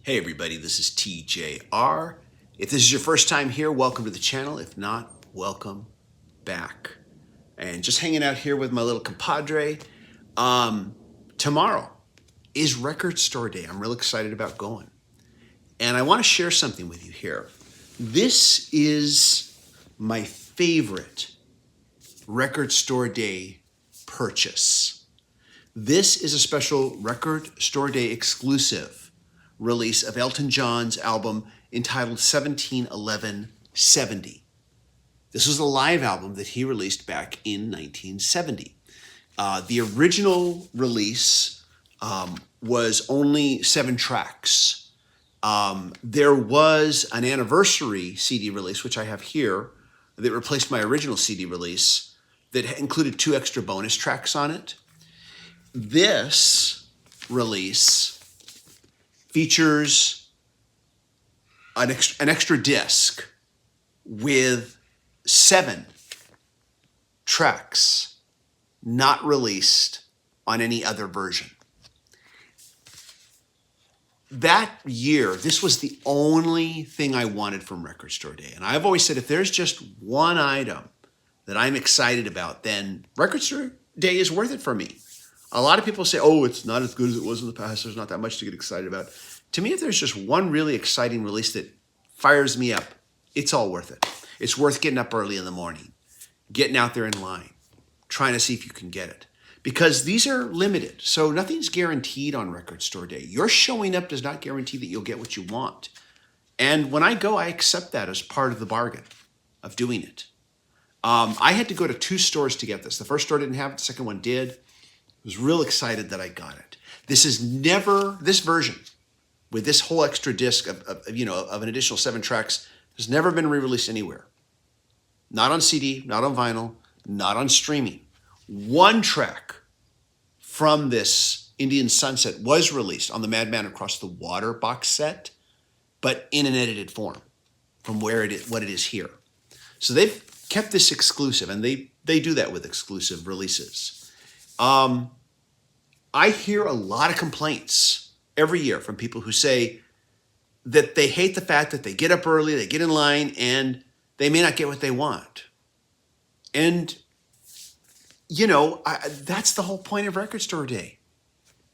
Hey everybody, this is TJR. If this is your first time here, welcome to the channel. If not, welcome back. And just hanging out here with my little compadre. Tomorrow is Record Store Day. I'm real excited about going. And I want to share something with you here. This is my favorite Record Store Day purchase. This is a special Record Store Day exclusive release of Elton John's album entitled 171170. This was a live album that he released back in 1970. The original release was only 7 tracks. There was an anniversary CD release, which I have here, that replaced my original CD release that included 2 extra bonus tracks on it. This release features an extra disc with 7 tracks not released on any other version. That year, this was the only thing I wanted from Record Store Day. And I've always said, if there's just one item that I'm excited about, then Record Store Day is worth it for me. A lot of people say, oh, it's not as good as it was in the past. There's not that much to get excited about. To me, if there's just one really exciting release that fires me up, it's all worth it. It's worth getting up early in the morning, getting out there in line, trying to see if you can get it. Because these are limited, so nothing's guaranteed on Record Store Day. Your showing up does not guarantee that you'll get what you want. And when I go, I accept that as part of the bargain of doing it. I had to go to 2 stores to get this. The first store didn't have it, the second one did. I was real excited that I got it. This version with this whole extra disc of an additional 7 tracks has never been re-released anywhere. Not on CD, not on vinyl, not on streaming. 1 track from this Indian Sunset was released on the Madman Across the Water box set, but in an edited form from what it is here. So they've kept this exclusive, and they do that with exclusive releases. I hear a lot of complaints every year from people who say that they hate the fact that they get up early, they get in line, and they may not get what they want. And, that's the whole point of Record Store Day.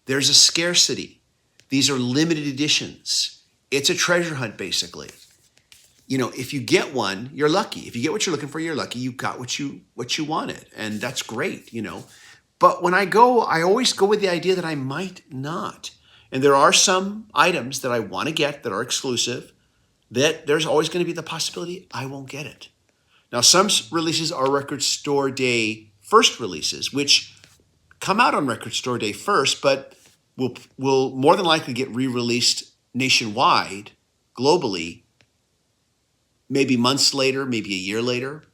There's a scarcity. These are limited editions. It's a treasure hunt, basically. If you get one, you're lucky. If you get what you're looking for, you're lucky. You got what you wanted, and that's great, But when I go, I always go with the idea that I might not. And there are some items that I want to get that are exclusive that there's always going to be the possibility I won't get it. Now, some releases are Record Store Day first releases, which come out on Record Store Day first, but will more than likely get re-released nationwide, globally, maybe months later, maybe a year later.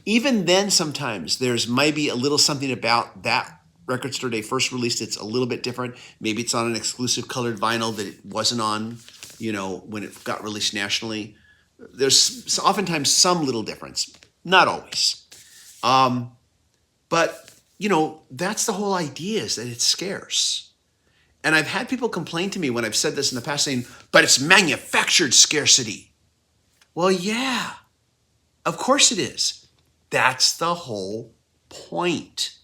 Even then, sometimes there's maybe a little something about that Record Store Day first release that's a little bit different. Maybe it's on an exclusive colored vinyl that it wasn't on, when it got released nationally. There's oftentimes some little difference, not always. But that's the whole idea, is that it's scarce. And I've had people complain to me when I've said this in the past saying, but it's manufactured scarcity. Well, yeah, of course it is. That's the whole point,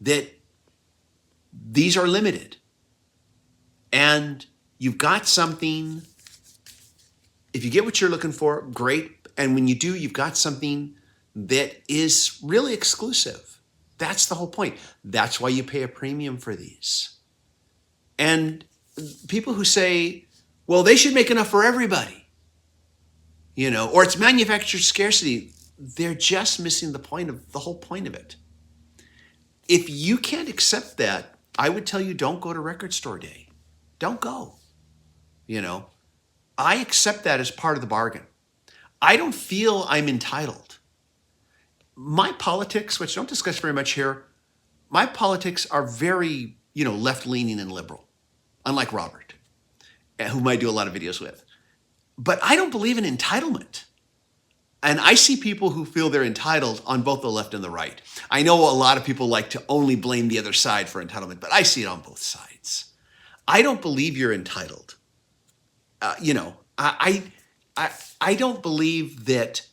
that these are limited. And you've got something, if you get what you're looking for, great. And when you do, you've got something that is really exclusive. That's the whole point. That's why you pay a premium for these. And people who say, well, they should make enough for everybody, or it's manufactured scarcity, they're just missing the whole point of it. If you can't accept that, I would tell you, don't go to Record Store Day. Don't go. I accept that as part of the bargain. I don't feel I'm entitled. My politics, which I don't discuss very much here, my politics are very, left-leaning and liberal, unlike Robert, whom I do a lot of videos with. But I don't believe in entitlement. And I see people who feel they're entitled on both the left and the right. I know a lot of people like to only blame the other side for entitlement, but I see it on both sides. I don't believe you're entitled. you know, I don't believe that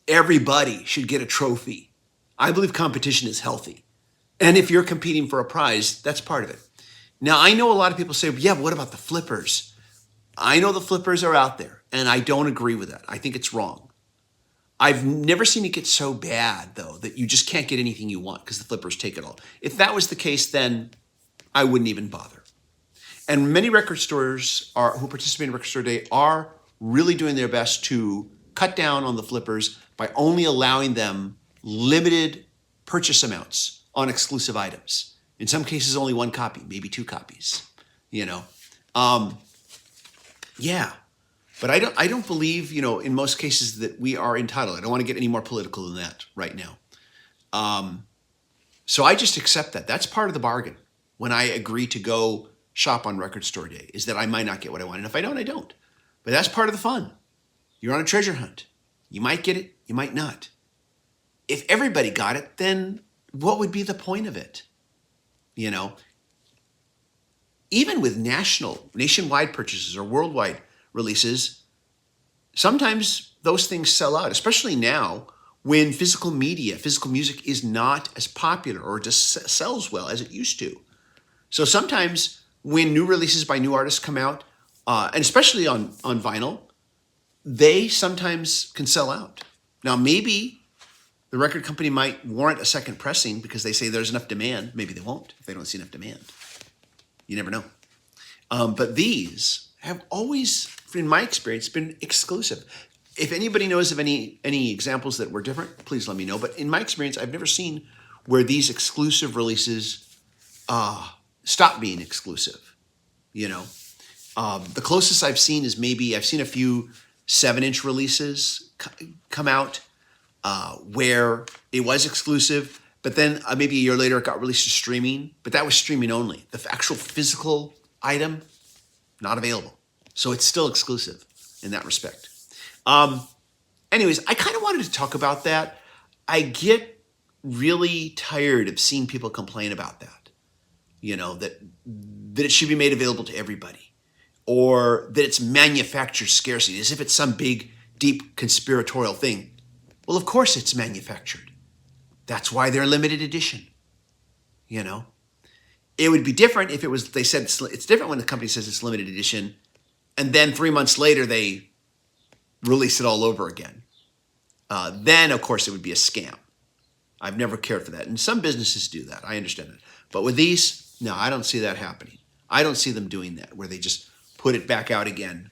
everybody should get a trophy. I believe competition is healthy. And if you're competing for a prize, that's part of it. Now, I know a lot of people say, yeah, but what about the flippers? I know the flippers are out there, and I don't agree with that. I think it's wrong. I've never seen it get so bad, though, that you just can't get anything you want because the flippers take it all. If that was the case, then I wouldn't even bother. And many record stores who participate in Record Store Day are really doing their best to cut down on the flippers by only allowing them limited purchase amounts on exclusive items. In some cases, only one copy, maybe two copies, you know. Yeah, but I don't believe, you know, in most cases that we are entitled. I don't want to get any more political than that right now. So I just accept that. That's part of the bargain when I agree to go shop on Record Store Day, is that I might not get what I want. And if I don't, I don't. But that's part of the fun. You're on a treasure hunt. You might get it, you might not. If everybody got it, then what would be the point of it? You know, even with nationwide purchases or worldwide releases, sometimes those things sell out, especially now when physical media, physical music is not as popular or just sells well as it used to. So sometimes when new releases by new artists come out, and especially on vinyl, they sometimes can sell out. Now, maybe the record company might warrant a second pressing because they say there's enough demand. Maybe they won't if they don't see enough demand. You never know. But these have always, in my experience, been exclusive. If anybody knows of any examples that were different, please let me know. But in my experience, I've never seen where these exclusive releases stop being exclusive. You know, the closest I've seen is maybe I've seen a few 7-inch releases come out where it was exclusive, but then maybe a year later it got released to streaming, but that was streaming only. The actual physical item, not available. So it's still exclusive in that respect. Anyways, I kind of wanted to talk about that. I get really tired of seeing people complain about that. You know, that it should be made available to everybody, or that it's manufactured scarcity, as if it's some big, deep conspiratorial thing. Well, of course it's manufactured. That's why they're limited edition. You know, it would be different if it was, they said it's different when the company says it's limited edition, and then 3 months later they release it all over again. Then, of course, it would be a scam. I've never cared for that. And some businesses do that. I understand it. But with these, no, I don't see that happening. I don't see them doing that, where they just put it back out again,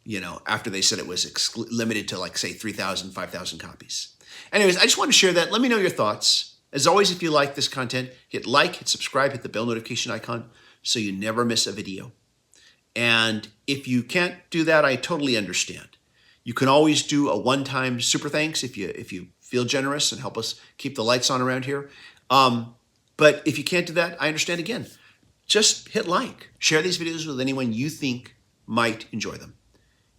you know, after they said it was limited to, like, say, 3,000, 5,000 copies. Anyways, I just want to share that. Let me know your thoughts. As always, if you like this content, hit like, hit subscribe, hit the bell notification icon so you never miss a video. And if you can't do that, I totally understand. You can always do a one-time super thanks if you feel generous and help us keep the lights on around here. But if you can't do that, I understand again. Just hit like. Share these videos with anyone you think might enjoy them.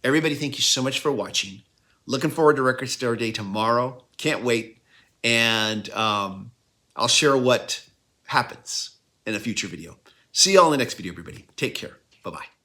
Everybody, thank you so much for watching. Looking forward to Record Store Day tomorrow. Can't wait. And I'll share what happens in a future video. See you all in the next video, everybody. Take care. Bye-bye.